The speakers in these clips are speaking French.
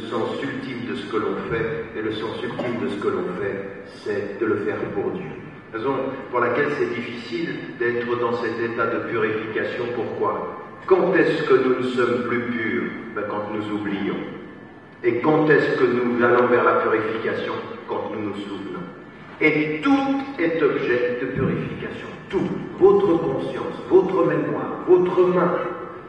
sens ultime de ce que l'on fait, et le sens ultime de ce que l'on fait, c'est de le faire pour Dieu. Raison pour laquelle c'est difficile d'être dans cet état de purification. Pourquoi? Quand est-ce que nous ne sommes plus purs? Quand nous oublions. Et quand est-ce que nous allons vers la purification? Quand nous nous souvenons. Et tout est objet de purification. Tout. Votre conscience, votre mémoire, votre main,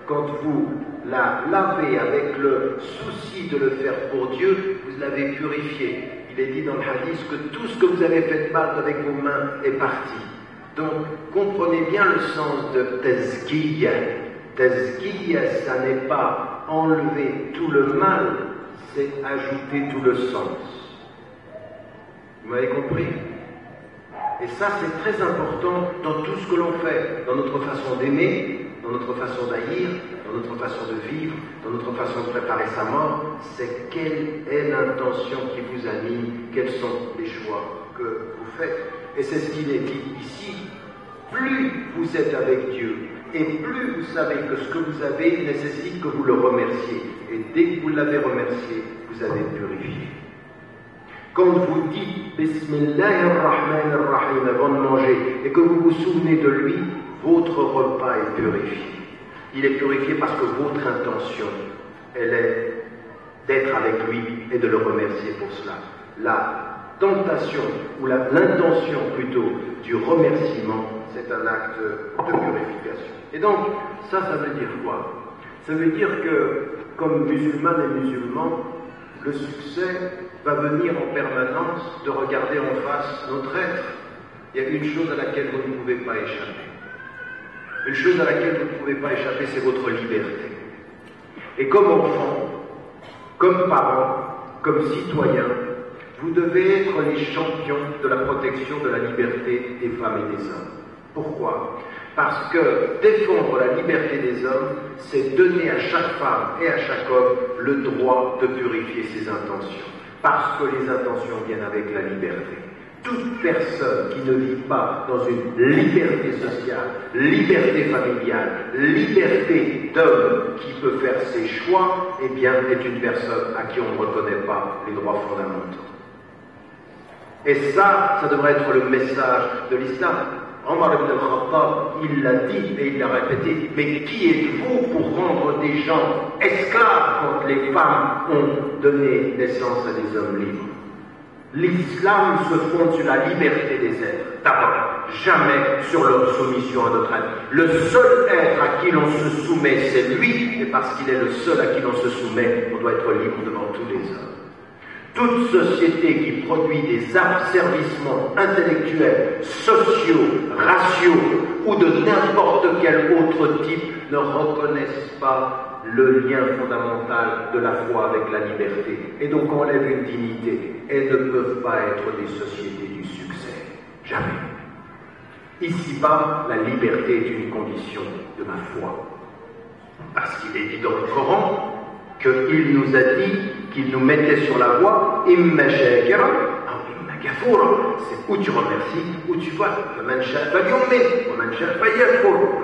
quand vous la lavez avec le souci de le faire pour Dieu, vous l'avez purifié. Il est dit dans le hadith que tout ce que vous avez fait de mal avec vos mains est parti. Donc, comprenez bien le sens de tazkiyya. Tazkiyya, ça n'est pas enlever tout le mal, c'est ajouter tout le sens. Vous m'avez compris? Et ça, c'est très important dans tout ce que l'on fait, dans notre façon d'aimer, dans notre façon d'haïr, dans notre façon de vivre, dans notre façon de préparer sa mort. C'est quelle est l'intention qui vous anime, quels sont les choix que vous faites. Et c'est ce qu'il est dit ici. Plus vous êtes avec Dieu, et plus vous savez que ce que vous avez nécessite que vous le remerciez. Et dès que vous l'avez remercié, vous avez purifié. Quand vous dites Bismillahirrahmanirrahim avant de manger et que vous vous souvenez de lui, votre repas est purifié. Il est purifié parce que votre intention, elle est d'être avec lui et de le remercier pour cela. La tentation, ou l'intention plutôt, du remerciement, c'est un acte de purification. Et donc, ça veut dire quoi? Ça veut dire que, comme musulmanes et musulmans, le succès va venir en permanence de regarder en face notre être. Il y a une chose à laquelle vous ne pouvez pas échapper. Une chose à laquelle vous ne pouvez pas échapper, c'est votre liberté. Et comme enfant, comme parent, comme citoyen, vous devez être les champions de la protection de la liberté des femmes et des hommes. Pourquoi? Parce que défendre la liberté des hommes, c'est donner à chaque femme et à chaque homme le droit de purifier ses intentions. Parce que les intentions viennent avec la liberté. Toute personne qui ne vit pas dans une liberté sociale, liberté familiale, liberté d'homme qui peut faire ses choix, eh bien, est une personne à qui on ne reconnaît pas les droits fondamentaux. Et ça devrait être le message de l'islam. Omar ibn al-Khattab, il l'a dit et il l'a répété, mais qui êtes-vous pour rendre des gens esclaves quand les femmes ont donné naissance à des hommes libres? L'islam se fonde sur la liberté des êtres, d'abord, jamais sur leur soumission à notre être. Le seul être à qui l'on se soumet, c'est lui, et parce qu'il est le seul à qui l'on se soumet, on doit être libre devant tous les hommes. Toute société qui produit des asservissements intellectuels, sociaux, raciaux ou de n'importe quel autre type ne reconnaissent pas le lien fondamental de la foi avec la liberté et donc enlèvent une dignité. Elles ne peuvent pas être des sociétés du succès. Jamais. Ici-bas, la liberté est une condition de ma foi. Parce qu'il est dit dans le Coran qu'il nous a dit qu'il nous mettait sur la voie, imma shakira, imma kafura. C'est où tu remercies, où tu vas.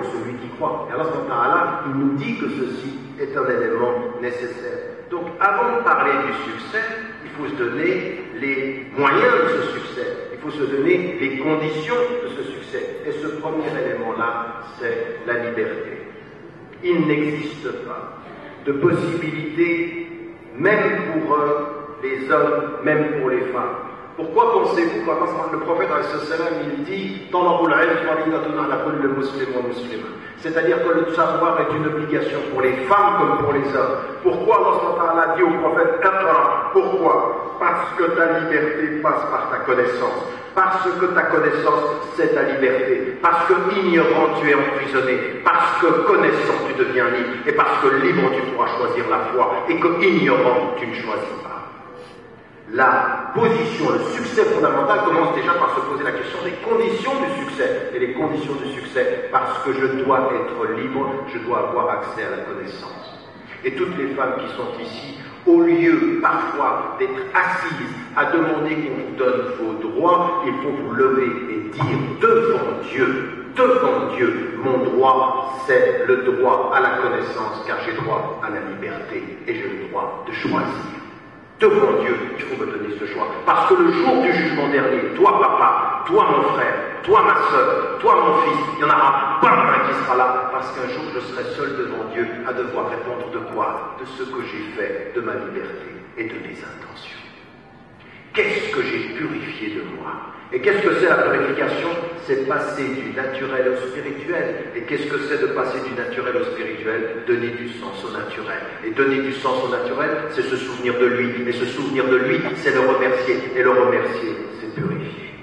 Celui qui croit. Et Allah, il nous dit que ceci est un élément nécessaire. Donc, avant de parler du succès, il faut se donner les moyens de ce succès. Il faut se donner les conditions de ce succès. Et ce premier élément-là, c'est la liberté. Il n'existe pas de possibilités, même pour les hommes, même pour les femmes. Pourquoi pensez-vous, quand le prophète il dit c'est-à-dire que le savoir est une obligation pour les femmes comme pour les hommes. Pourquoi Allah dit au prophète Iqra? Pourquoi? Parce que ta liberté passe par ta connaissance. Parce que ta connaissance, c'est ta liberté. Parce que ignorant, tu es emprisonné. Parce que connaissant, tu deviens libre. Et parce que libre, tu pourras choisir la foi. Et que ignorant, tu ne choisis pas. La position, le succès fondamental commence déjà par se poser la question des conditions du succès. Et les conditions du succès, parce que je dois être libre, je dois avoir accès à la connaissance. Et toutes les femmes qui sont ici, au lieu parfois d'être assises à demander qu'on vous donne vos droits, il faut vous lever et dire devant Dieu, mon droit, c'est le droit à la connaissance, car j'ai droit à la liberté et j'ai le droit de choisir. Devant Dieu, il faut me donner ce choix. Parce que le jour du jugement dernier, toi papa, toi mon frère, toi ma soeur, toi mon fils, il n'y en aura pas un qui sera là. Parce qu'un jour je serai seul devant Dieu à devoir répondre de quoi? De ce que j'ai fait, de ma liberté et de mes intentions. Qu'est-ce que j'ai purifié de moi? Et qu'est-ce que c'est la purification? C'est passer du naturel au spirituel. Et qu'est-ce que c'est de passer du naturel au spirituel? Donner du sens au naturel. Et donner du sens au naturel, c'est se souvenir de lui. Et se souvenir de lui, c'est le remercier. Et le remercier, c'est purifier.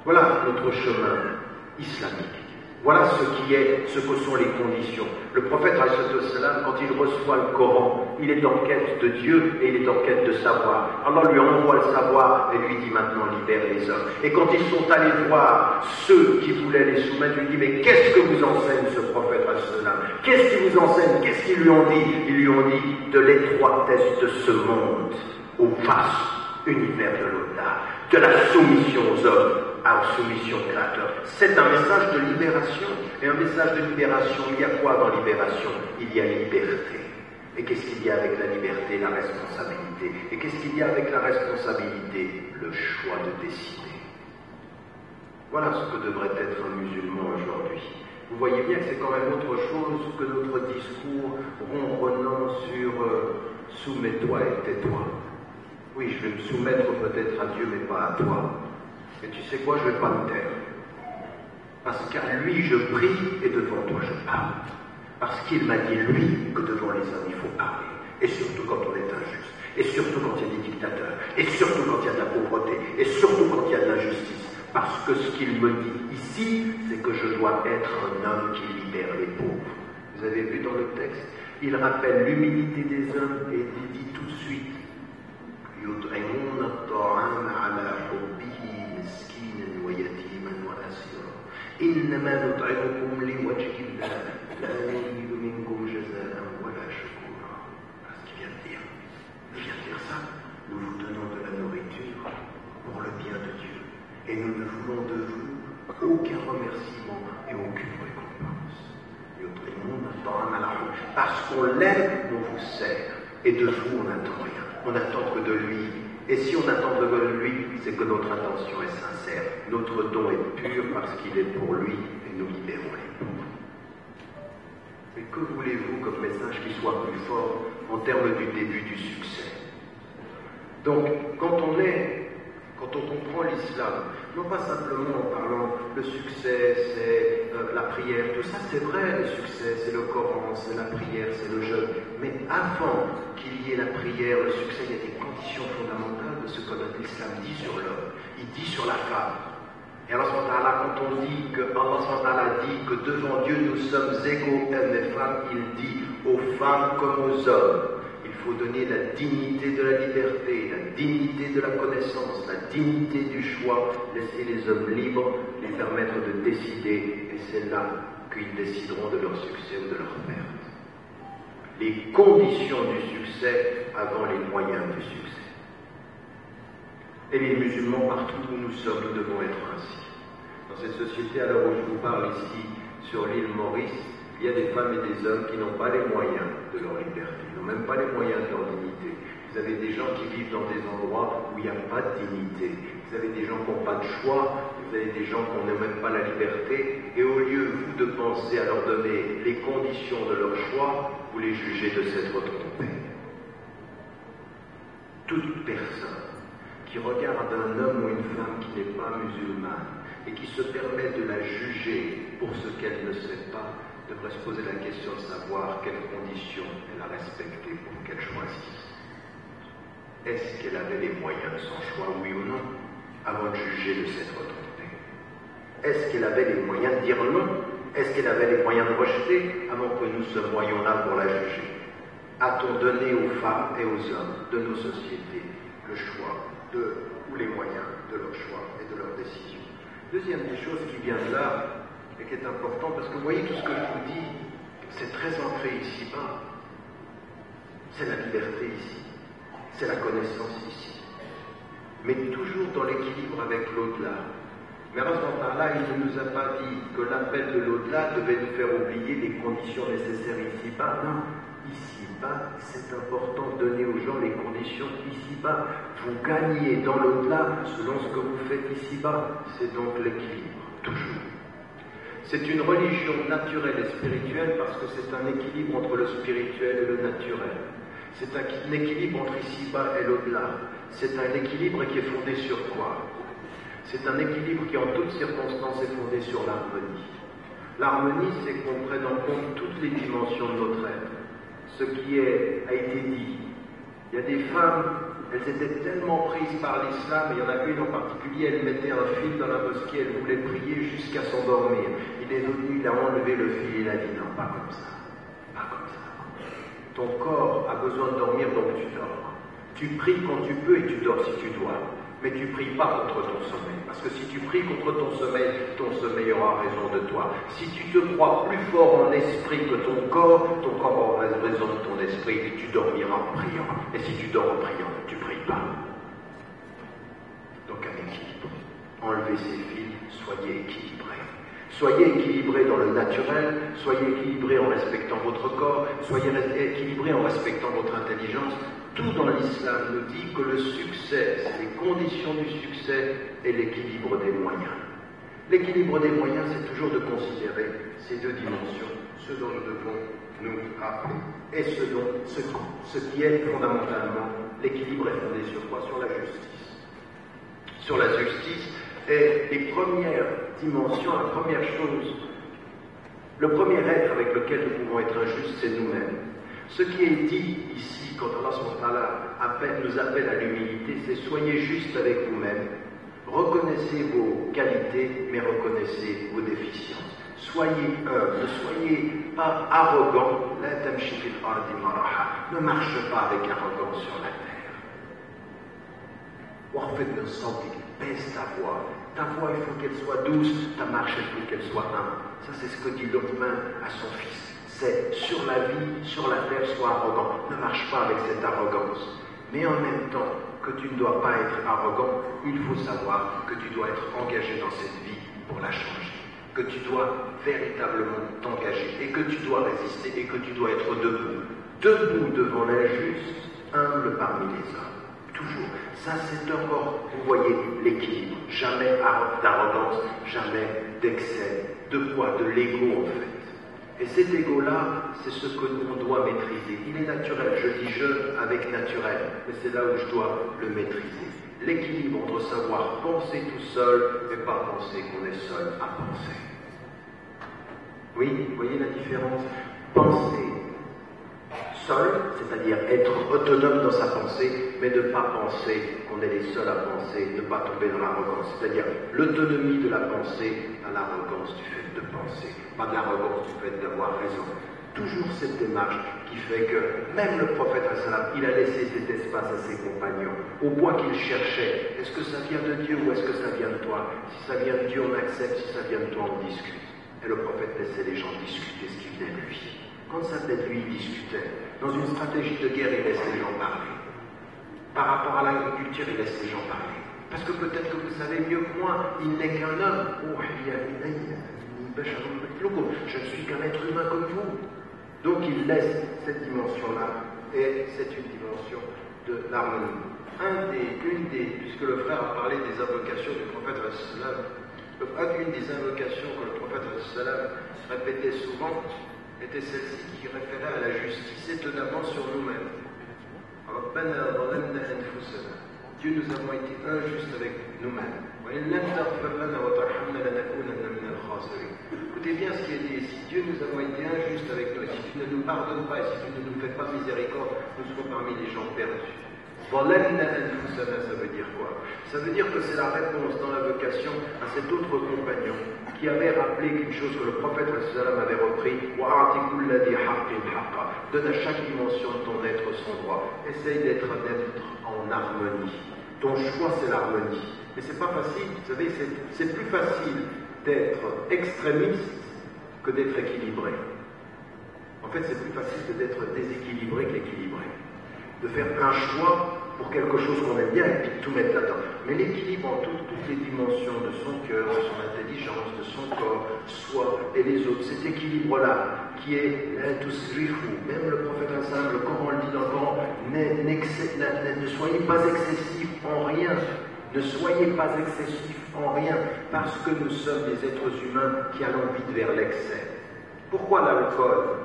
Voilà notre chemin islamique. Voilà ce que sont les conditions. Le prophète, quand il reçoit le Coran, il est en quête de Dieu et il est en quête de savoir. Allah lui envoie le savoir et lui dit maintenant libère les hommes. Et quand ils sont allés voir ceux qui voulaient les soumettre, il lui dit mais qu'est-ce que vous enseigne ce prophète? Qu'est-ce qu'il vous enseigne? Qu'est-ce qu'ils lui ont dit? Ils lui ont dit de l'étroitesse de ce monde au vaste univers de l'au-delà, de la soumission aux hommes à la soumission au Créateur. C'est un message de libération. Et un message de libération, il y a quoi dans libération? Il y a liberté. Et qu'est-ce qu'il y a avec la liberté? La responsabilité. Et qu'est-ce qu'il y a avec la responsabilité? Le choix de décider. Voilà ce que devrait être un musulman aujourd'hui. Vous voyez bien que c'est quand même autre chose que notre discours ronronnant sur soumets-toi et tais-toi. Oui, je vais me soumettre peut-être à Dieu, mais pas à toi. Et tu sais quoi, je ne vais pas me taire. Parce qu'à lui je prie et devant toi je parle. Parce qu'il m'a dit, lui, que devant les hommes il faut parler. Et surtout quand on est injuste. Et surtout quand il y a des dictateurs. Et surtout quand il y a de la pauvreté. Et surtout quand il y a de l'injustice. Parce que ce qu'il me dit ici, c'est que je dois être un homme qui libère les pauvres. Vous avez vu dans le texte, il rappelle l'humilité des hommes et il dit tout de suite, يطعمون الطعام على حبه مسكينا ويتيما واسيرا انما نطعمكم لوجه الله لا نريد منكم جزاء ولا شكورا. Voilà ce qu'il vient de dire. Il vient de dire ça. Nous vous donnons de la nourriture pour le bien de Dieu et nous ne voulons de vous aucun remerciement et aucune récompense. يطعمون الطعام على حبه. Parce qu'on l'aime, on vous sert et de vous on n'attend rien. On n'attend que de lui. Et si on attend de lui, c'est que notre intention est sincère. Notre don est pur parce qu'il est pour lui et nous libérons les pauvres. Mais que voulez-vous comme message qui soit plus fort en termes du début du succès? Donc, quand on comprend l'islam, non pas simplement en parlant le succès, c'est la prière, tout ça c'est vrai, le succès, c'est le Coran, c'est la prière, c'est le jeûne. Mais avant qu'il y ait la prière, le succès, il y a des conditions fondamentales de ce que l'islam dit sur l'homme. Il dit sur la femme. Et Allah, quand on dit que Allah dit que devant Dieu nous sommes égaux hommes et femmes, il dit aux femmes comme aux hommes. Il faut donner la dignité de la liberté, la dignité de la connaissance, la dignité du choix, laisser les hommes libres, les permettre de décider, et c'est là qu'ils décideront de leur succès ou de leur perte. Les conditions du succès avant les moyens du succès. Et les musulmans, partout où nous sommes, nous devons être ainsi. Dans cette société, à l'heure où je vous parle ici, sur l'île Maurice, il y a des femmes et des hommes qui n'ont pas les moyens de leur liberté, ils n'ont même pas les moyens de leur dignité. Vous avez des gens qui vivent dans des endroits où il n'y a pas de dignité. Vous avez des gens qui n'ont pas de choix, vous avez des gens qui n'ont même pas la liberté, et au lieu, vous, de penser à leur donner les conditions de leur choix, vous les jugez de s'être trompés. Toute personne qui regarde un homme ou une femme qui n'est pas musulmane et qui se permet de la juger pour ce qu'elle ne sait pas, devrait se poser la question de savoir quelles conditions elle a respectées pour qu'elle choisisse. Est-ce qu'elle avait les moyens de son choix, oui ou non, avant de juger de s'être trompée? Est-ce qu'elle avait les moyens de dire non? Est-ce qu'elle avait les moyens de rejeter avant que nous soyons là pour la juger? A-t-on donné aux femmes et aux hommes de nos sociétés le choix ou les moyens de leur choix et de leur décision? Deuxième des choses qui vient de là, et qui est important, parce que vous voyez tout ce que je vous dis, c'est très ancré ici-bas. C'est la liberté ici, c'est la connaissance ici, mais toujours dans l'équilibre avec l'au-delà. Mais à ce moment-là, il ne nous a pas dit que l'appel de l'au-delà devait nous faire oublier les conditions nécessaires ici-bas. Non, ici-bas, c'est important de donner aux gens les conditions conditions ici-bas. Vous gagnez dans l'au-delà selon ce que vous faites ici-bas. C'est donc l'équilibre, toujours. C'est une religion naturelle et spirituelle parce que c'est un équilibre entre le spirituel et le naturel. C'est un équilibre entre ici-bas et l'au-delà. C'est un équilibre qui est fondé sur quoi? C'est un équilibre qui en toutes circonstances est fondé sur l'harmonie. L'harmonie, c'est qu'on prenne en compte toutes les dimensions de notre être. Ce qui a été dit. Il y a des femmes, elles étaient tellement prises par l'islam, il y en a une en particulier, elle mettait un fil dans la mosquée, elle voulait prier jusqu'à s'endormir. Il est venu, il a enlevé le fil et il a dit non, pas comme ça, pas comme ça. Ton corps a besoin de dormir, donc tu dors. Tu pries quand tu peux et tu dors si tu dois. Mais tu pries pas contre ton sommeil. Parce que si tu pries contre ton sommeil aura raison de toi. Si tu te crois plus fort en esprit que ton corps aura raison de ton esprit, et tu dormiras en priant. Et si tu dors en priant, tu pries pas. Donc un équilibre. Enlevez ces fils, soyez équilibrés. Soyez équilibrés dans le naturel, soyez équilibrés en respectant votre corps, soyez équilibrés en respectant votre intelligence. Tout dans l'islam nous dit que le succès, les conditions du succès et l'équilibre des moyens. L'équilibre des moyens, c'est toujours de considérer ces deux dimensions, ce dont nous devons nous rappeler. Et ce qui est fondamentalement, l'équilibre est fondé sur quoi? Sur la justice. Sur la justice, et les premières dimensions, la première chose, le premier être avec lequel nous pouvons être injustes, c'est nous-mêmes. Ce qui est dit ici, quand Allah nous appelle à l'humilité, c'est soyez juste avec vous-même, reconnaissez vos qualités, mais reconnaissez vos déficiences. Soyez humble, ne soyez pas arrogant, ne marche pas avec arrogance sur la terre. Baisse ta voix. Ta voix, il faut qu'elle soit douce, ta marche, il faut qu'elle soit humble. Ça, c'est ce que dit Luqman à son fils. C'est sur la vie, sur la terre, sois arrogant. Ne marche pas avec cette arrogance. Mais en même temps que tu ne dois pas être arrogant, il faut savoir que tu dois être engagé dans cette vie pour la changer. Que tu dois véritablement t'engager et que tu dois résister et que tu dois être debout. Debout devant l'injuste, humble parmi les hommes. Toujours. Ça, c'est encore, vous voyez, l'équilibre. Jamais d'arrogance, jamais d'excès. De quoi? De l'ego, en fait. Et cet ego-là, c'est ce que l'on doit maîtriser. Il est naturel. Je dis je avec naturel. Mais c'est là où je dois le maîtriser. L'équilibre entre savoir penser tout seul et pas penser qu'on est seul à penser. Oui, vous voyez la différence? Penser seul, c'est-à-dire être autonome dans sa pensée, mais ne pas penser qu'on est les seuls à penser, ne pas tomber dans l'arrogance. C'est-à-dire l'autonomie de la pensée à l'arrogance du fait de penser, pas de l'arrogance du fait d'avoir raison. Toujours cette démarche qui fait que même le prophète, il a laissé cet espace à ses compagnons, au point qu'il cherchait, est-ce que ça vient de Dieu ou est-ce que ça vient de toi? Si ça vient de Dieu, on accepte, si ça vient de toi, on discute. Et le prophète laissait les gens discuter ce qui venait de lui. Quand ça venait de lui, il discutait. Dans une stratégie de guerre, il laisse les gens parler. Par rapport à l'agriculture, il laisse les gens parler. Parce que peut-être que vous savez mieux que moi, il n'est qu'un homme. Je ne suis qu'un être humain comme vous. Donc il laisse cette dimension-là, et c'est une dimension de l'harmonie. Puisque le frère a parlé des invocations du prophète une des invocations que le prophète répétait souvent était celle-ci qui référait à la justice étonnamment sur nous-mêmes. Dieu, nous avons été injustes avec nous-mêmes. Écoutez bien ce qui est dit ici. Dieu, nous avons été injustes avec nous. Si tu ne nous pardonnes pas et si tu ne nous fais pas miséricorde, nous serons parmi les gens perdus. Ça veut dire quoi? Ça veut dire que c'est la réponse dans la vocation à cet autre compagnon qui avait rappelé quelque chose que le prophète avait repris. Donne à chaque dimension de ton être son droit. Essaye d'être en harmonie. Ton choix, c'est l'harmonie. Mais c'est pas facile. Vous savez, c'est plus facile d'être extrémiste que d'être équilibré. En fait, c'est plus facile d'être déséquilibré qu'équilibré. de faire un choix pour quelque chose qu'on aime bien et puis de tout mettre là-dedans. Mais l'équilibre en toutes les dimensions de son cœur, de son intelligence, de son corps, soi et les autres, cet équilibre-là qui est même le prophète Hassan, le Coran le dit dans le Coran, ne soyez pas excessif en rien. Ne soyez pas excessif en rien, parce que nous sommes des êtres humains qui allons vite vers l'excès. Pourquoi l'alcool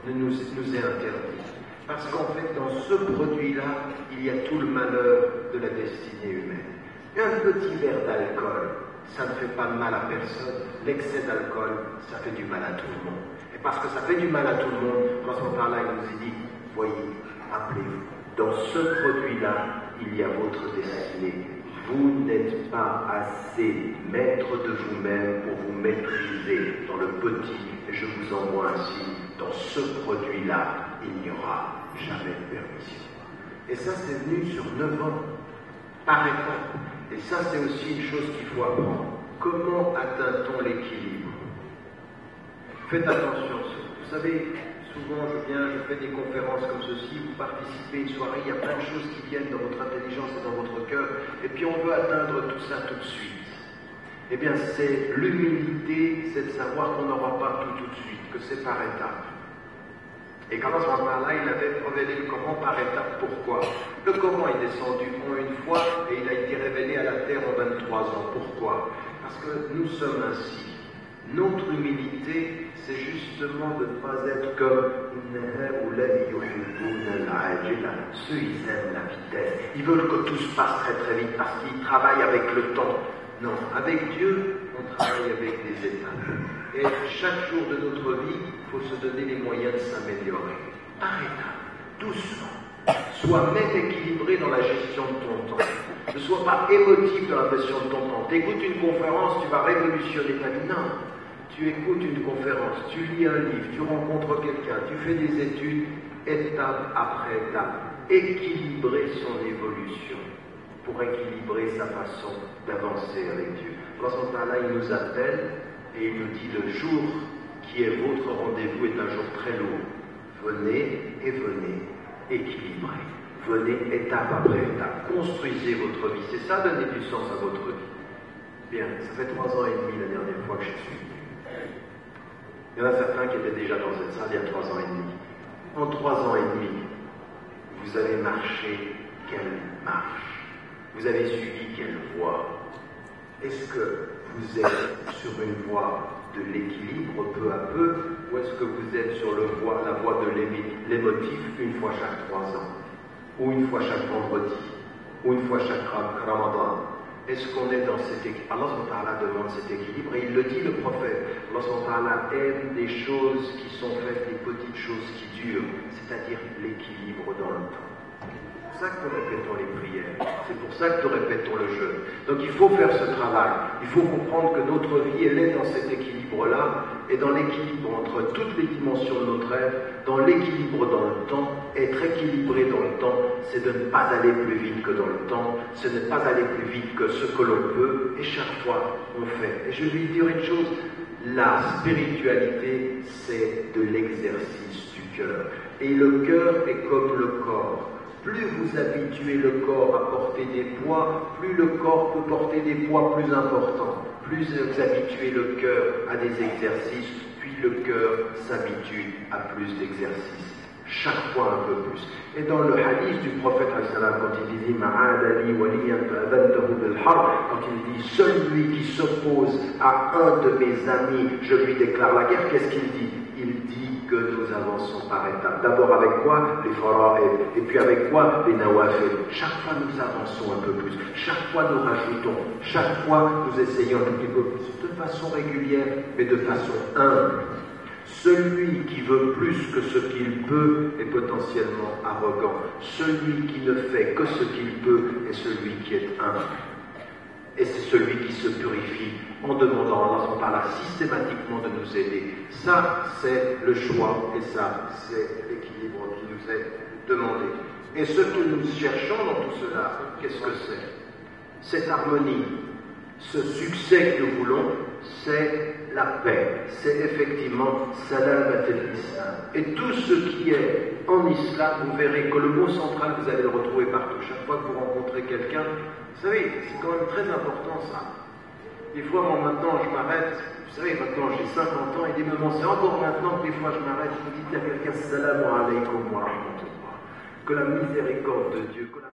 nous est interdit? Parce qu'en fait, dans ce produit-là, il y a tout le malheur de la destinée humaine. Un petit verre d'alcool, ça ne fait pas de mal à personne. L'excès d'alcool, ça fait du mal à tout le monde. Et parce que ça fait du mal à tout le monde, quand on parle là, il nous dit, voyez, rappelez-vous, dans ce produit-là, il y a votre destinée. Vous n'êtes pas assez maître de vous-même pour vous maîtriser dans le petit, et je vous envoie ainsi, dans ce produit-là, il n'y aura jamais de permission. Et ça, c'est venu sur 9 ans, par étapes. Et ça, c'est aussi une chose qu'il faut apprendre. Comment atteint-on l'équilibre? Faites attention. Vous savez, souvent, je fais des conférences comme ceci, vous participez à une soirée, il y a plein de choses qui viennent dans votre intelligence et dans votre cœur, et puis on veut atteindre tout ça tout de suite. Eh bien, c'est l'humilité, c'est de savoir qu'on n'aura pas tout de suite, que c'est par étapes. Et quand à ce moment-là, il avait révélé le Coran par étapes. Pourquoi? Le Coran est descendu en une fois et il a été révélé à la terre en 23 ans. Pourquoi? Parce que nous sommes ainsi. Notre humilité, c'est justement de ne pas être comme ceux ils aiment la vitesse. Ils veulent que tout se passe très très vite parce qu'ils travaillent avec le temps. Non, avec Dieu, on travaille avec des étapes. Et chaque jour de notre vie, il faut se donner les moyens de s'améliorer. Par étapes, doucement. Sois même équilibré dans la gestion de ton temps. Ne sois pas émotif dans la gestion de ton temps. Tu écoutes une conférence, tu vas révolutionner ta vie. Non. Tu écoutes une conférence, tu lis un livre, tu rencontres quelqu'un, tu fais des études, étape après étape. Équilibrer son évolution pour équilibrer sa façon d'avancer avec Dieu. Dans ce temps-là, il nous appelle et il nous dit le jour qui est votre rendez-vous est un jour très lourd. Venez et venez équilibrer. Venez étape après étape. Construisez votre vie. C'est ça, donner du sens à votre vie. Bien, ça fait 3 ans et demi la dernière fois que je suis venu. Il y en a certains qui étaient déjà dans cette salle il y a 3 ans et demi. En 3 ans et demi, vous avez marché quelle marche? Vous avez suivi quelle voie? Est-ce que vous êtes sur une voie de l'équilibre peu à peu, ou est-ce que vous êtes sur la voie de l'émotif une fois chaque 3 ans, ou une fois chaque vendredi, ou une fois chaque Ramadan? Est-ce qu'on est dans cet équilibre? Allah subhanahu wa ta'ala demande cet équilibre, et il le dit le prophète. Allah subhanahu wa ta'ala aime des choses qui sont faites, des petites choses qui durent, c'est-à-dire l'équilibre dans le temps. C'est pour ça que nous répétons les prières, c'est pour ça que nous répétons le jeûne. Donc il faut faire ce travail, il faut comprendre que notre vie, elle est dans cet équilibre-là, et dans l'équilibre entre toutes les dimensions de notre être, dans l'équilibre dans le temps. Être équilibré dans le temps, c'est de ne pas aller plus vite que dans le temps, c'est de ne pas aller plus vite que ce que l'on peut, et chaque fois on fait. Et je vais lui dire une chose, la spiritualité, c'est de l'exercice du cœur. Et le cœur est comme le corps. Plus vous habituez le corps à porter des poids, plus le corps peut porter des poids plus importants. Plus vous habituez le cœur à des exercices, puis le cœur s'habitue à plus d'exercices. Chaque fois un peu plus. Et dans le hadith du prophète, quand il dit quand il dit celui qui s'oppose à un de mes amis, je lui déclare la guerre, qu'est-ce qu'il dit? Il dit que nous avançons par étapes. D'abord avec quoi? Les fara'id. Et puis avec quoi? Les nawafil. Chaque fois nous avançons un peu plus. Chaque fois nous rajoutons. Chaque fois nous essayons un petit peu plus. De façon régulière, mais de façon humble. Celui qui veut plus que ce qu'il peut est potentiellement arrogant. Celui qui ne fait que ce qu'il peut est celui qui est humble. Et c'est celui qui se purifie en demandant à Allah Ta'ala systématiquement de nous aider. Ça, c'est le choix et ça, c'est l'équilibre qui nous est demandé. Et ce que nous cherchons dans tout cela, qu'est-ce que c'est? Cette harmonie, ce succès que nous voulons, c'est la paix. C'est effectivement salam al-islam. Et tout ce qui est en islam, vous verrez que le mot central, vous allez le retrouver partout. Chaque fois que vous rencontrez quelqu'un, vous savez, c'est quand même très important ça. Des fois, moi maintenant, je m'arrête, vous savez, maintenant j'ai 50 ans, et des moments, c'est encore maintenant que des fois je m'arrête, je vous dis à quelqu'un, salam alaykum wa rahmatullah, que la miséricorde de Dieu, que la